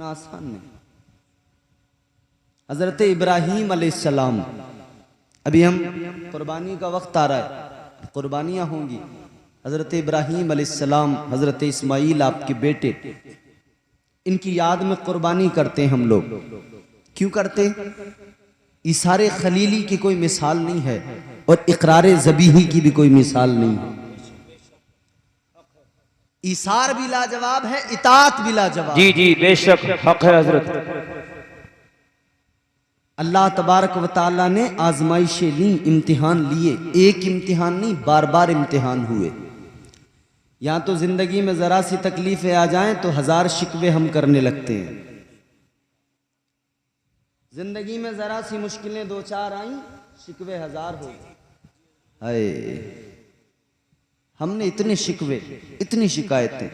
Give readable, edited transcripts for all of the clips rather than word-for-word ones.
आसान नहीं। हजरत इब्राहीम अलैहिस्सलाम, अभी हम कुर्बानी का वक्त आ रहा है, कुर्बानियाँ होंगी। हजरत इब्राहीम अलैहिस्सलाम, हजरत इस्माईल आपके बेटे, इनकी याद में कुर्बानी करते हैं हम लोग। क्यों करते? इसारे खलीली की कोई मिसाल नहीं है और इकरार ज़बीही की भी कोई मिसाल नहीं है। इसार भी लाजवाब है, इताअत भी लाजवाब। जी जी बेशक हक है हजरत। अल्लाह तबारक व तआला ने आजमाइशें ली, इम्तिहान लिए। एक इम्तिहान नहीं, बार बार इम्तिहान हुए। या तो जिंदगी में जरा सी तकलीफें आ जाएं तो हजार शिकवे हम करने लगते हैं। जिंदगी में जरा सी मुश्किलें दो चार आई, शिकवे हजार हो गए। हाय, हमने इतने शिकवे, इतनी शिकायतें।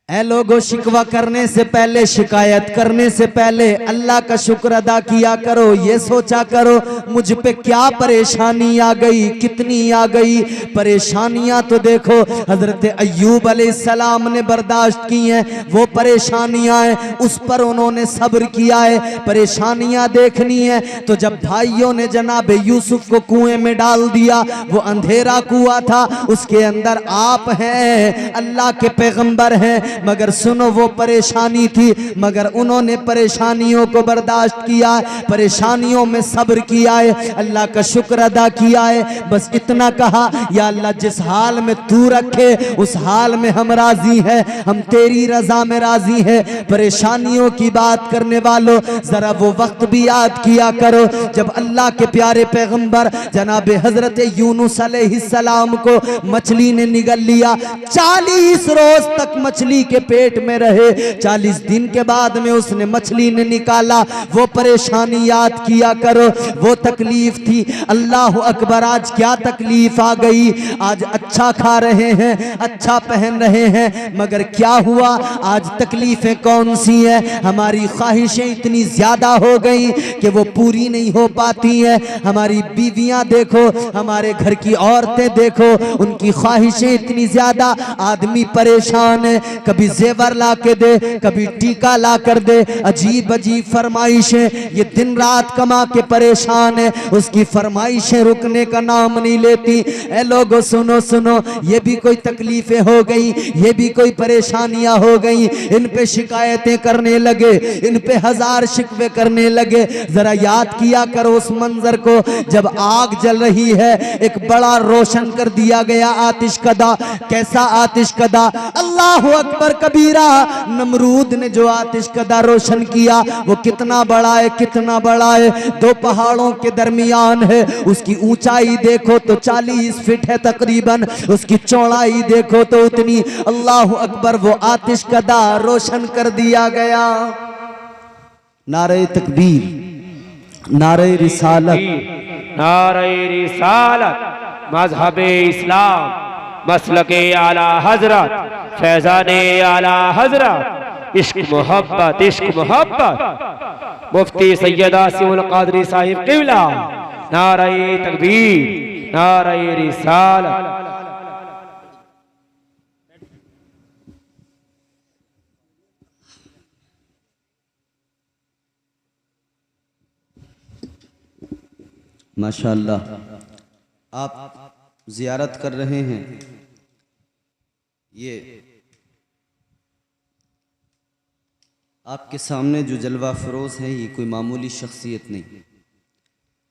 ऐ लोगों, शिकवा करने से पहले, शिकायत करने से पहले अल्लाह का शुक्र अदा किया करो। ये सोचा करो मुझ पे क्या परेशानी आ गई, कितनी आ गई। परेशानियां तो देखो हजरत अय्यूब अलैहिस्सलाम ने बर्दाश्त की हैं, वो परेशानियां हैं, उस पर उन्होंने सब्र किया है। परेशानियां देखनी है तो जब भाइयों ने जनाब यूसुफ को कुएं में डाल दिया, वो अंधेरा कुआं था, उसके अंदर आप हैं, अल्लाह के पैगंबर हैं, मगर सुनो वो परेशानी थी, मगर उन्होंने परेशानियों को बर्दाश्त किया है, परेशानियों में सब्र किया है, अल्लाह का शुक्र अदा किया है। बस इतना कहा, या अल्लाह जिस हाल में तू रखे उस हाल में हम राजी हैं, हम तेरी रजा में राजी हैं। परेशानियों की बात करने वालों, जरा वो वक्त भी याद किया करो जब अल्लाह के प्यारे पैगंबर जनाब हजरत यूनुस अलैहिस्सलाम को मछली ने निगल लिया। 40 रोज तक मछली के पेट में रहे, 40 दिन के बाद में उसने मछली ने निकाला। वो परेशानी याद किया करो, वो तकलीफ थी। अल्लाह अकबर, आज क्या तकलीफ आ गई। आज अच्छा खा रहे हैं, अच्छा पहन रहे हैं, मगर क्या हुआ, आज तकलीफें कौन सी हैं। हमारी ख्वाहिशें इतनी ज्यादा हो गई कि वो पूरी नहीं हो पाती हैं। हमारी बीवियां देखो, हमारे घर की औरतें देखो, उनकी ख्वाहिशें इतनी ज्यादा, आदमी परेशान है। कभी जेवर ला के दे, कभी टीका ला कर दे, अजीब अजीब फरमाइशें। ये दिन रात कमा के परेशान है, उसकी फरमाइशें रुकने का नाम नहीं लेती। ए लोगों सुनो सुनो, ये भी कोई तकलीफें हो गई, ये भी कोई परेशानियां हो गई। इन पे शिकायतें करने लगे, इन पे हजार शिकवे करने लगे। जरा याद किया करो उस मंजर को जब आग जल रही है, एक बड़ा रोशन कर दिया गया आतिशकदा। कैसा आतिशकदा, अल्लाह अकबर कबीरा। नमरूद ने जो आतिशकदा रोशन किया वो कितना बड़ा है, कितना बड़ा है। 2 पहाड़ों के दरमियान है, उसकी ऊंचाई देखो तो 40 फीट है तकरीबन, उसकी चौड़ाई देखो तो उतनी। अल्लाह अकबर, वो आतिशकदा रोशन कर दिया गया। नारे तकबीर, नारे रिसालत, नारे रिसालत, मजहबे इस्लाम, मसलके आला हजरत, फैजाने आला हजरत, इश्क मोहब्बत, इश्क मोहब्बत। मुफ्ती सैयदा सिमुल कादरी साहिब क़िबला, नारे तकबीर, नारे रिसालत। माशाअल्लाह, आप जियारत कर रहे हैं। ये आपके सामने जो जलवा फरोज हैं, ये कोई मामूली शख्सियत नहीं,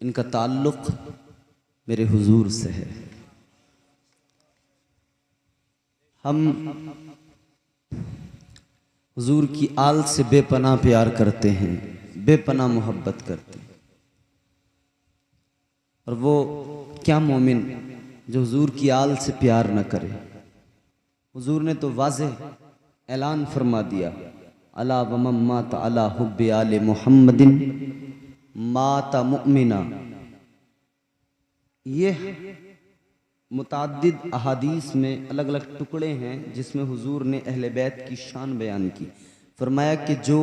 इनका ताल्लुक मेरे हुजूर से है। हम हुजूर की आल से बेपनाह प्यार करते हैं, बेपनाह मोहब्बत करते हैं। और वो क्या मोमिन जो हुजूर की आल से प्यार न करे। हुजूर ने तो वाज़ेह ऐलान फरमा दिया, अला व मम मात अला हुब्बि आले मुहम्मदिन माता मुमिना। ये मुताद्दिद अहादीस में अलग अलग टुकड़े हैं जिसमें हुजूर ने अहले बैत की शान बयान की। फरमाया कि जो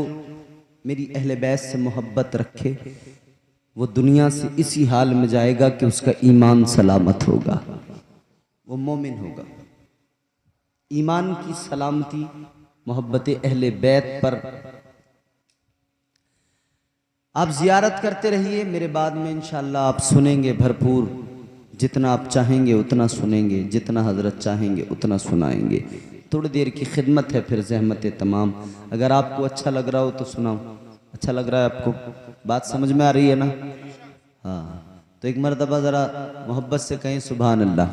मेरी अहले बैत से मोहब्बत रखे वो दुनिया से इसी हाल में जाएगा कि उसका ईमान सलामत होगा, वो मोमिन होगा। ईमान की सलामती मोहब्बत अहले बैत पर आप जियारत करते रहिए। मेरे बाद में इंशाअल्लाह आप सुनेंगे भरपूर, जितना आप चाहेंगे उतना सुनेंगे, जितना हजरत चाहेंगे उतना सुनाएंगे। थोड़ी देर की खिदमत है, फिर जहमत तमाम। अगर आपको अच्छा लग रहा हो तो सुनाओ। अच्छा लग रहा है आपको? बात समझ में आ रही है ना? हाँ, तो एक मरतबा ज़रा मोहब्बत से कहें सुभान अल्लाह।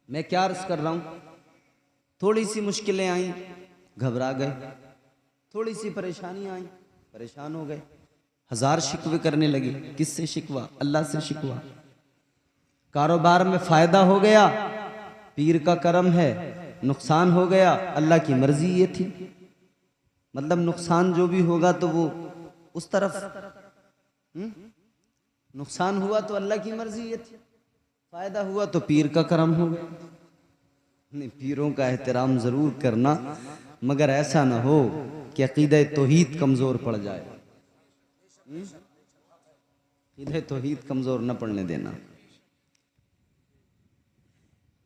मैं क्या अर्ज कर रहा हूँ, थोड़ी सी मुश्किलें आई, घबरा गए, थोड़ी सी परेशानियां आई, परेशान हो गए, हजार शिकवे करने लगे। किससे शिकवा? अल्लाह से शिकवा। कारोबार में फायदा हो गया, पीर का करम है। नुकसान हो गया, अल्लाह की मर्जी ये थी। मतलब नुकसान जो भी होगा तो वो उस तरफ, नुकसान हुआ तो अल्लाह की मर्जी ये थी, फायदा हुआ तो पीर का करम हो गया। नहीं, पीरों का एहतराम जरूर करना, मगर ऐसा ना हो कि अकीदा तौहीद कमजोर पड़ जाए। अकीदा तौहीद कमजोर न पड़ने देना।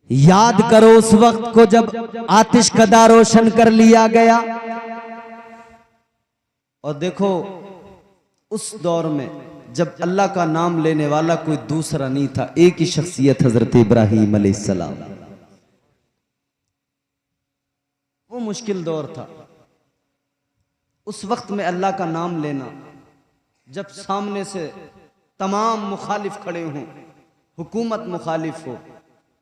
याद करो उस वक्त को जब आतिश कदा रोशन कर लिया गया। और देखो उस दौर में जब अल्लाह का नाम लेने वाला कोई दूसरा नहीं था, एक ही शख्सियत हजरत इब्राहीम अलैहिस्सलाम। वो मुश्किल दौर था। उस वक्त में अल्लाह का नाम लेना, जब सामने से तमाम मुखालिफ खड़े हों, हुकूमत मुखालिफ हो,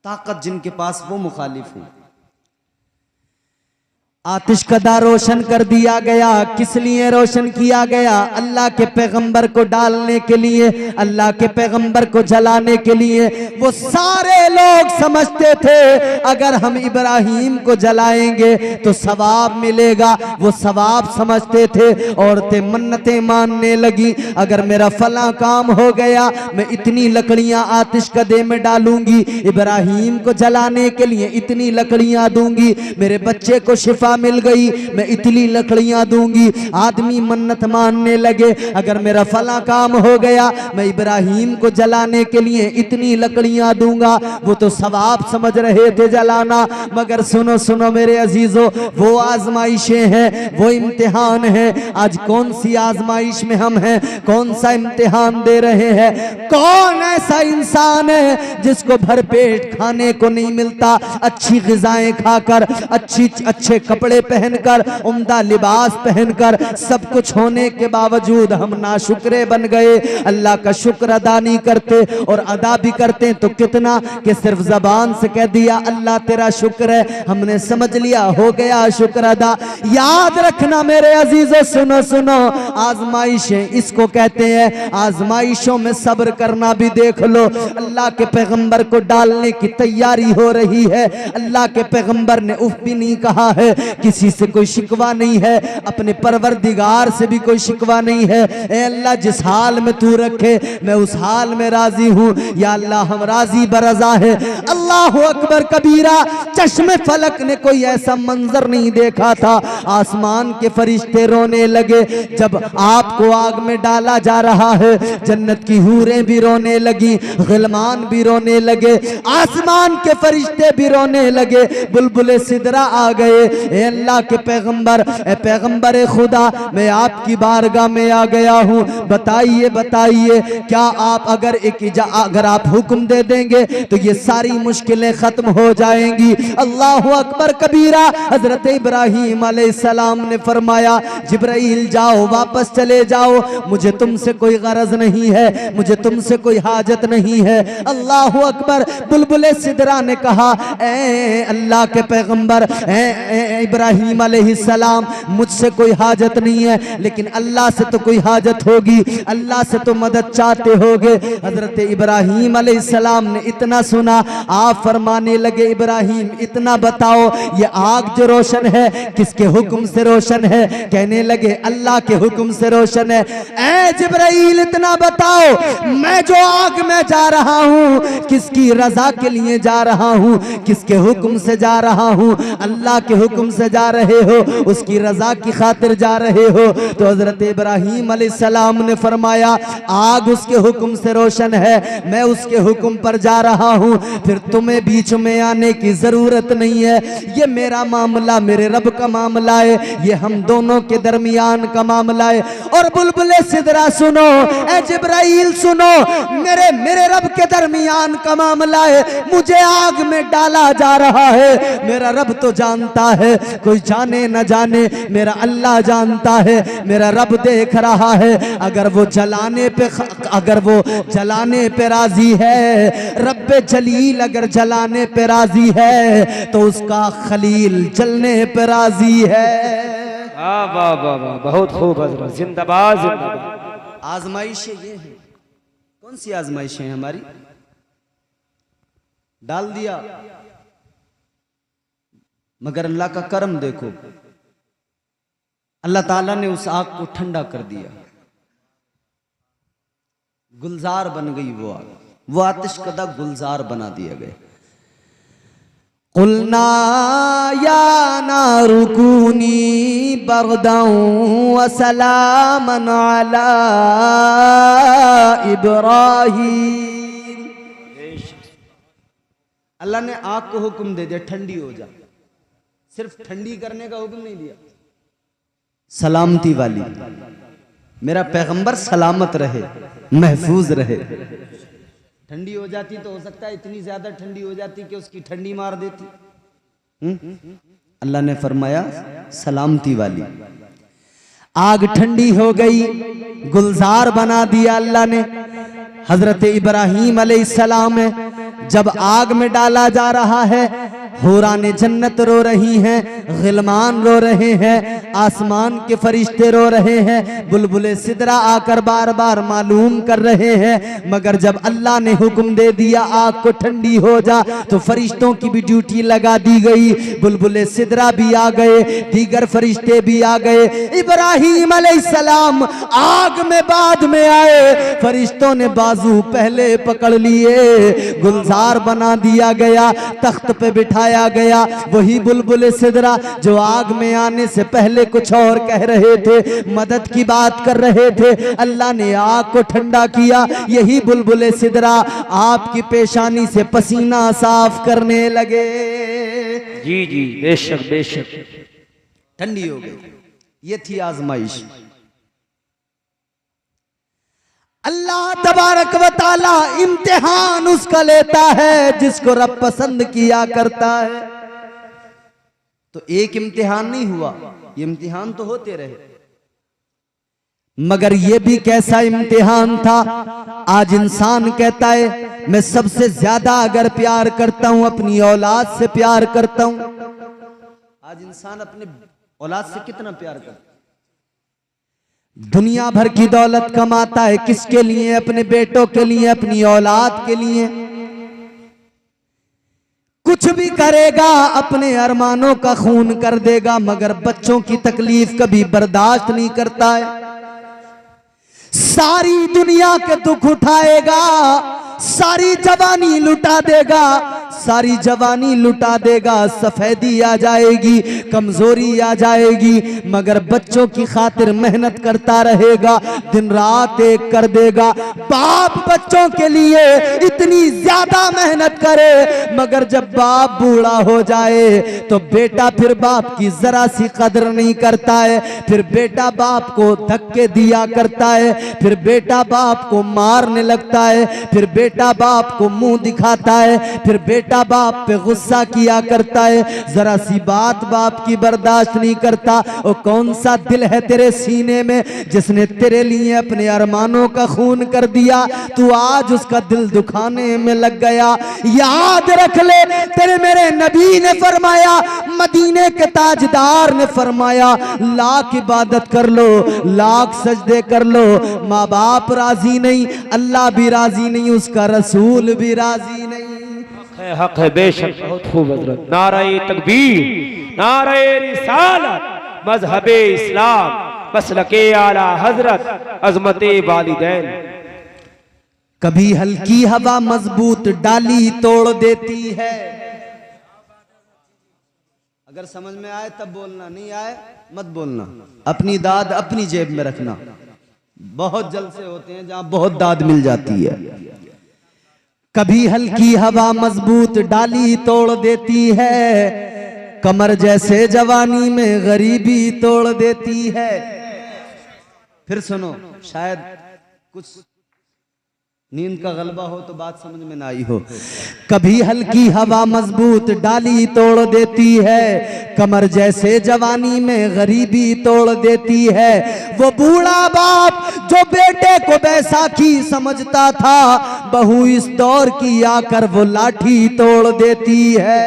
ताकत जिनके पास वो मुखालिफ हो। आतिश कदा रोशन कर दिया गया। किस लिए रोशन किया गया? अल्लाह के पैगंबर को डालने के लिए, अल्लाह के पैगंबर को जलाने के लिए। वो सारे लोग समझते थे अगर हम इब्राहीम को जलाएंगे तो सवाब मिलेगा, वो सवाब समझते थे। औरतें मन्नतें मानने लगी, अगर मेरा फला काम हो गया मैं इतनी लकड़ियां आतिश कदे में डालूंगी, इब्राहीम को जलाने के लिए इतनी लकड़ियां दूंगी, मेरे बच्चे को शिफा मिल गई मैं इतनी लकड़ियां दूंगी। आदमी मन्नत मानने लगे, अगर मेरा फला काम हो गया मैं इब्राहीम को जलाने के लिए इतनी लकड़ियां दूंगा। वो तो सवाब समझ रहे थे जलाना, मगर सुनो सुनो मेरे अजीजों, वो आजमाइशें हैं, वो इम्तिहान है। आज कौन सी आजमाइश में हम हैं, कौन सा इम्तिहान दे रहे हैं? कौन ऐसा इंसान है जिसको भरपेट खाने को नहीं मिलता, अच्छी ग़िज़ाएं खाकर, अच्छे कपड़े पहनकर, उम्दा लिबास पहनकर, सब कुछ होने के बावजूद हम नाशुक्रे बन गए, अल्लाह का शुक्र अदा नहीं करते। और अदा भी करते तो कितना कि सिर्फ जबान से कह दिया अल्लाह तेरा शुक्र है, हमने समझ लिया हो गया शुक्र अदा। याद रखना मेरे अजीजों, सुनो सुनो, आजमाइशें इसको कहते हैं। आजमाइशों में सब्र करना भी देख लो। अल्लाह के पैगंबर को डालने की तैयारी हो रही है, अल्लाह के पैगंबर ने उफ भी नहीं कहा है, किसी से कोई शिकवा नहीं है, अपने परवरदिगार से भी कोई शिकवा नहीं है। ए अल्लाह जिस हाल में तू रखे मैं उस हाल में राजी हूँ। या अल्लाह हम राजी बरजा है। अल्लाह अकबर कबीरा। चश्मे फलक ने कोई ऐसा मंजर नहीं देखा था। आसमान के फरिश्ते रोने लगे जब आपको आग में डाला जा रहा है, जन्नत की हूरें भी रोने लगी, गिलमान भी रोने लगे, आसमान के फरिश्ते भी रोने लगे, बुलबुले सिदरा आ गए। ए अल्लाह के पैगंबर, ए पैगंबर खुदा, मैं आपकी बारगाह में आ गया हूँ, बताइए बताइए क्या आप अगर आप हुक्म दे देंगे तो ये सारी मुश्किलें खत्म हो जाएंगी। अल्लाह अकबर कबीरा। हजरत इब्राहीम अलैहिस्सलाम ने फरमाया जिब्राइल जाओ, वापस चले जाओ, मुझे तुमसे कोई गरज नहीं है, मुझे तुमसे कोई हाजत नहीं है। अल्लाह अकबर। बुलबुले सिदरा ने कहा ए अल्लाह के पैगंबर, ए इब्राहीम अलैहिस्सलाम, मुझसे कोई हाजत नहीं है, लेकिन अल्लाह से तो कोई हाजत होगी, अल्लाह से तो मदद चाहते होगे। हजरत इब्राहीम अलैहिस्सलाम ने इतना सुना, आप फरमाने लगे इब्राहीम इतना बताओ, ये आग जो रोशन है किसके हुक्म से रोशन है? कहने लगे अल्लाह के हुक्म से रोशन है। ए जिब्राइल इतना बताओ, मैं जो आग में जा रहा हूँ किसकी रजा के लिए जा रहा हूँ, किसके हुक्म से जा रहा हूँ? अल्लाह के हुक्म से जा रहे हो, उसकी रजा की खातिर जा रहे हो। तो हजरत इब्राहीम अलैहिस्सलाम ने फरमाया आग उसके हुक्म से रोशन है, मैं उसके हुक्म पर जा रहा हूँ, फिर तुम्हें बीच में आने की जरूरत नहीं है। ये मेरा मामला मेरे रब का मामला है, ये हम दोनों के दरमियान का मामला है। और बुलबुले सिदरा सुनो, ए जिब्राइल सुनो, मेरे रब के दरमियान का मामला है। मुझे आग में डाला जा रहा है, मेरा रब तो जानता है, कोई जाने न जाने मेरा अल्लाह जानता है, मेरा रब देख रहा है। अगर वो जलाने पे राजी है, रब्बे जलील अगर जलाने पे राजी है, तो उसका खलील जलने पे राजी है। वाह वाह वाह वाह, बहुत खूब हजरत, जिंदाबाद जिंदाबाद। आजमाइशें ये हैं, कौन सी आजमाइशें हैं हमारी? डाल दिया, मगर अल्लाह का करम देखो, अल्लाह ताला ने उस आग को ठंडा कर दिया, गुलजार बन गई वो आग, वो आतिश कदा गुलजार बना दिया गया। कुलना या नारु कूनी बरदन व सलामन अला इब्राहीम। अल्लाह ने आग को हुक्म दे दिया ठंडी हो जा, सिर्फ ठंडी करने का हुक्म नहीं दिया, सलामती वाली, मेरा पैगंबर सलामत रहे, महफूज रहे। ठंडी हो जाती तो हो सकता है इतनी ज्यादा ठंडी हो जाती कि उसकी ठंडी मार देती। अल्लाह ने फरमाया सलामती वाली। आग ठंडी हो गई, गुलजार बना दिया अल्लाह ने। हजरत इब्राहीम अलैहिस्सलाम जब आग में डाला जा रहा है, हूराने जन्नत रो रही हैं, गिलमान रो रहे हैं, आसमान के फरिश्ते रो रहे हैं, बुलबुले सिदरा आकर बार बार मालूम कर रहे हैं। मगर जब अल्लाह ने हुक्म दे दिया आग को ठंडी हो जा, तो फरिश्तों की भी ड्यूटी लगा दी गई। बुलबुले सिदरा भी आ गए, दीगर फरिश्ते भी आ गए। इब्राहीम अलैहिस्सलाम आग में बाद में आए, फरिश्तों ने बाजू पहले पकड़ लिए, गुलजार बना दिया गया, तख्त पे बिठाया गया। वही बुलबुले सिदरा जो आग में आने से पहले कुछ और कह रहे थे, मदद की बात कर रहे थे, अल्लाह ने आग को ठंडा किया। यही बुलबुले सिदरा आपकी पेशानी से पसीना साफ करने लगे। जी जी, बेशक बेशक, ठंडी हो गई। ये थी आजमाइश। अल्लाह तबारक व ताला इम्तिहान उसका लेता है जिसको रब पसंद किया करता है। तो एक इम्तिहान नहीं हुआ, ये इम्तिहान तो होते रहे, मगर ये भी कैसा इम्तिहान था। आज इंसान कहता है मैं सबसे ज्यादा अगर प्यार करता हूं अपनी औलाद से प्यार करता हूं। आज इंसान अपने औलाद से कितना प्यार करता है? दुनिया भर की दौलत कमाता है, किसके लिए? अपने बेटों के लिए, अपनी औलाद के लिए। कुछ भी करेगा, अपने अरमानों का खून कर देगा, मगर बच्चों की तकलीफ कभी बर्दाश्त नहीं करता है। सारी दुनिया के दुख उठाएगा, सारी जवानी लुटा देगा, सारी जवानी लुटा देगा, सफेदी आ जाएगी, कमजोरी आ जाएगी, मगर बच्चों की खातिर मेहनत करता रहेगा, दिन रात एक कर देगा। बाप बच्चों के लिए इतनी ज्यादा मेहनत करे, मगर जब बाप बूढ़ा हो जाए तो बेटा फिर बाप की जरा सी कदर नहीं करता है, फिर बेटा बाप को धक्के दिया करता है, फिर बेटा बाप को मारने लगता है, फिर बेटा बाप को मुंह दिखाता है, फिर बेटा बाप पे गुस्सा किया करता है, जरा सी बात बाप की बर्दाश्त नहीं करता। और कौन सा दिल है तेरे सीने में जिसने तेरे लिए अपने अरमानों का खून कर दिया, तू आज उसका दिल दुखाने में लग गया। याद रख ले, तेरे मेरे नबी ने फरमाया, मदीने के ताजदार ने फरमाया, लाख इबादत कर लो, लाख सजदे कर लो, माँ बाप राजी नहीं, अल्लाह भी राजी नहीं, उसका रसूल भी राजी नहीं। हक है बेशक, बहुत खूब हजरत। नारे तकबीर, नारे रिसालत, मजहबे इस्लाम, मसलके आला हजरत, अजमते वालिदैन। कभी हल्की हवा मजबूत डाली तोड़ देती है। अगर समझ में आए तब बोलना, नहीं आए मत बोलना। अपनी दाद अपनी जेब में रखना। बहुत जलसे होते हैं जहां बहुत दाद मिल जाती है। कभी हल्की हवा मजबूत डाली तोड़ देती है, कमर जैसे जवानी में गरीबी तोड़ देती है। फिर सुनो, शायद कुछ नींद का गलबा हो तो बात समझ में ना आई हो। कभी हल्की हवा मजबूत डाली तोड़ देती है, कमर जैसे जवानी में गरीबी तोड़ देती है। वो बूढ़ा बाप जो बेटे को बैसाखी समझता था, बहू इस दौर की आकर वो लाठी तोड़ देती है।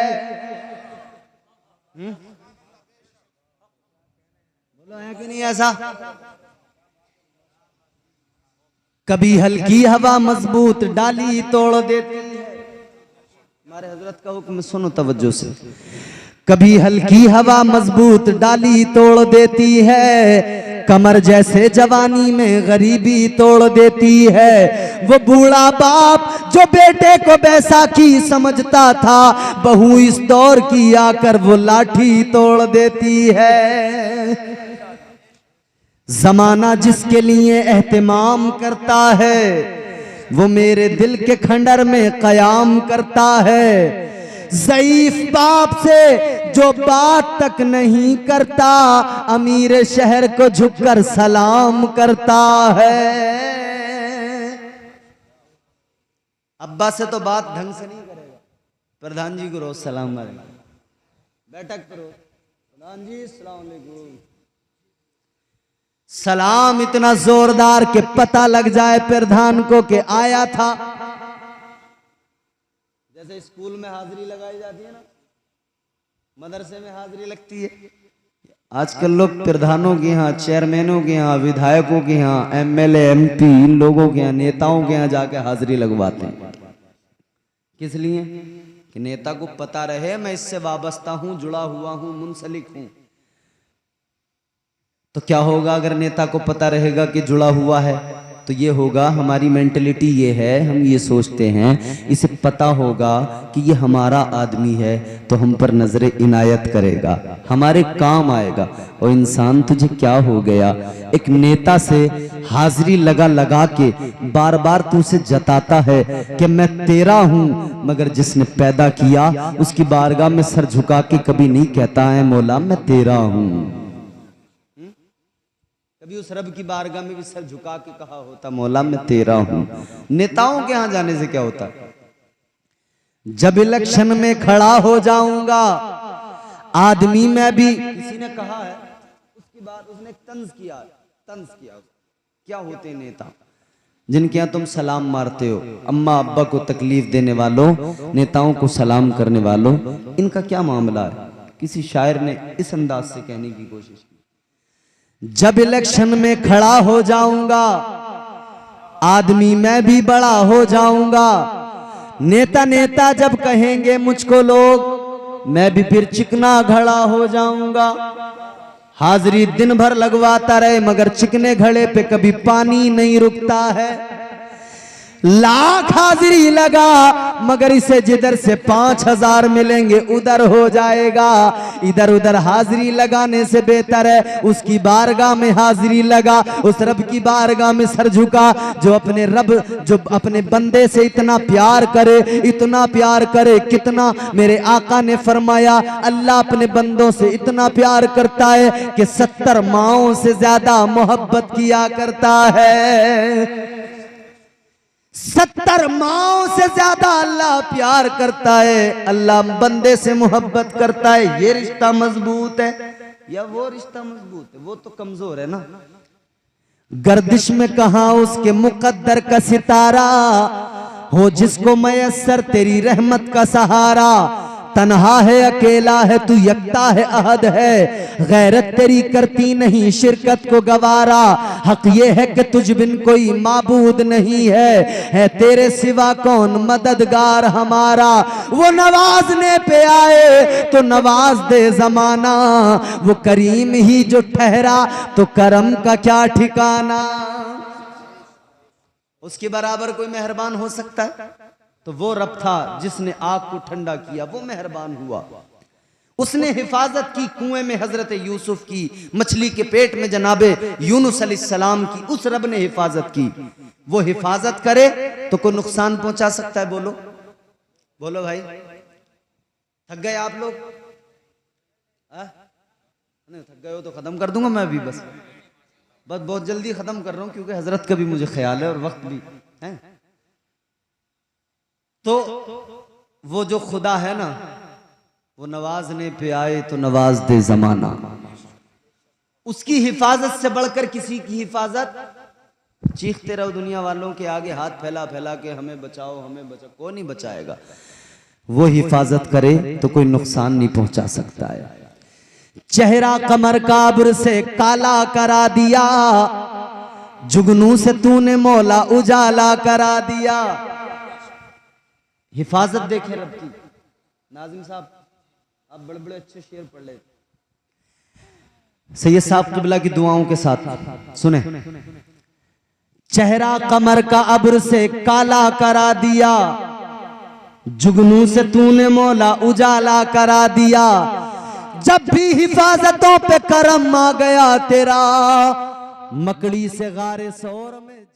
बोलो है कि नहीं ऐसा? कभी हल्की हवा मजबूत डाली तोड़ देती है। हमारे हजरत का हुक्म सुनो तवज्जो से। कभी हल्की हवा मजबूत डाली तोड़ देती है, कमर जैसे जवानी में गरीबी तोड़ देती है। वो बूढ़ा बाप जो बेटे को बैसाखी समझता था, बहू इस दौर की आकर वो लाठी तोड़ देती है। जमाना जिसके लिए एहतिमाम करता है, वो मेरे दिल के खंडर में कयाम करता है। ज़ईफ बाप से जो बात तक नहीं करता, अमीर शहर को झुककर सलाम करता है। अब्बा से तो बात ढंग से नहीं करेगा, प्रधान जी को रोज सलाम करेगा। बैठक करो, प्रधान जी अस्सलाम वालेकुम। सलाम इतना जोरदार कि पता लग जाए प्रधान को कि आया था। जैसे स्कूल में हाजिरी लगाई जाती है ना, मदरसे में हाजिरी लगती है। आजकल लोग प्रधानों के यहाँ, चेयरमैनों के यहाँ, विधायकों के यहाँ, एमएलए एमपी, इन लोगों के यहाँ, नेताओं के यहाँ जाके हाजिरी लगवाते हैं। किस लिए? कि नेता को पता रहे मैं इससे वाबस्ता हूं, जुड़ा हुआ हूं, मुंसलिक हूं। तो क्या होगा अगर नेता को पता रहेगा कि जुड़ा हुआ है? तो ये होगा, हमारी मेंटलिटी ये है, हम ये सोचते हैं, इसे पता होगा कि ये हमारा आदमी है तो हम पर नजर इनायत करेगा, हमारे काम आएगा। और इंसान तुझे क्या हो गया? एक नेता से हाजिरी लगा लगा के बार बार तू उसे जताता है कि मैं तेरा हूं, मगर जिसने पैदा किया उसकी बारगाह में सर झुका के कभी नहीं कहता है मौला मैं तेरा हूं। कभी उस रब की बारगाह में भी सर झुका के कहा होता मौला मैं तेरा हूं। नेताओं के यहां जाने से क्या होता? जब इलेक्शन में खड़ा हो जाऊंगा आदमी मैं भी, किसी ने कहा है, उसके बाद उसने तंज किया। क्या होते हैं नेता? जिनके यहां तुम सलाम मारते हो, अम्मा अब्बा को तकलीफ देने वालों, नेताओं को सलाम करने वालों, इनका क्या मामला है? किसी शायर ने इस अंदाज से कहने की कोशिश की, जब इलेक्शन में खड़ा हो जाऊंगा आदमी मैं भी बड़ा हो जाऊंगा। नेता नेता जब कहेंगे मुझको लोग, मैं भी फिर चिकना घड़ा हो जाऊंगा। हाजिरी दिन भर लगवाता रहे मगर चिकने घड़े पे कभी पानी नहीं रुकता है। लाख हाजिरी लगा मगर इसे जिधर से 5000 मिलेंगे उधर हो जाएगा। इधर उधर हाजिरी लगाने से बेहतर है उसकी बारगाह में हाजिरी लगा, उस रब की बारगाह में सर झुका जो अपने रब, जो अपने बंदे से इतना प्यार करे, इतना प्यार करे। कितना मेरे आका ने फरमाया, अल्लाह अपने बंदों से इतना प्यार करता है कि 70 माओं से ज्यादा मोहब्बत किया करता है। 70 माओं से ज्यादा अल्लाह प्यार करता है। अल्लाह बंदे से मोहब्बत करता है। ये रिश्ता मजबूत है या वो रिश्ता मजबूत है? वो तो कमजोर है ना। गर्दिश में कहा उसके मुकद्दर का सितारा हो, जिसको मयस्सर तेरी रहमत का सहारा। तन्हा है अकेला है तू, यकता है अहद है, गैरत तेरी करती नहीं शिरकत को गवारा। हक ये है कि तुझ बिन कोई माबूद नहीं है तेरे सिवा कौन मददगार हमारा। वो नवाजने पे आए तो नवाज दे जमाना, वो करीम ही जो ठहरा तो करम का क्या ठिकाना। उसके बराबर कोई मेहरबान हो सकता है? तो वो रब था जिसने आग को ठंडा किया, वो मेहरबान हुआ। उसने हिफाजत की कुएं में हजरत यूसुफ की, मछली के पेट में जनाबे यूनुस अलैहिस्सलाम की, उस रब ने हिफाजत की। वो हिफाजत करे तो कोई नुकसान पहुंचा सकता है? बोलो बोलो भाई, थक गए आप लोग? नहीं थक गए हो तो खत्म कर दूंगा मैं भी, बस बहुत जल्दी खत्म कर रहा हूं क्योंकि हजरत का भी मुझे ख्याल है और वक्त भी है। तो वो जो खुदा है ना, वो नवाजने पे आए तो नवाज दे जमाना। उसकी हिफाजत से बढ़कर किसी की हिफाजत? चीखते रहो दुनिया वालों के आगे हाथ फैला फैला के, हमें बचाओ हमें बचाओ, कोई नहीं बचाएगा। वो हिफाजत करे तो कोई नुकसान नहीं पहुंचा सकता है। चेहरा कमर काब्र से काला करा दिया, जुगनू से तूने मौला उजाला करा दिया। हिफाजत देखे रब की। नाजिम साहब आप बड़े बड़े अच्छे शेर पढ़ ले, सैयद साहब क़िबला की दुआओं के साथ सुने। चेहरा कमर का अब्र से काला करा दिया, जुगनू से तूने मौला उजाला करा दिया। जब भी हिफाजतों पे करम आ गया तेरा, मकड़ी से गारे सौर में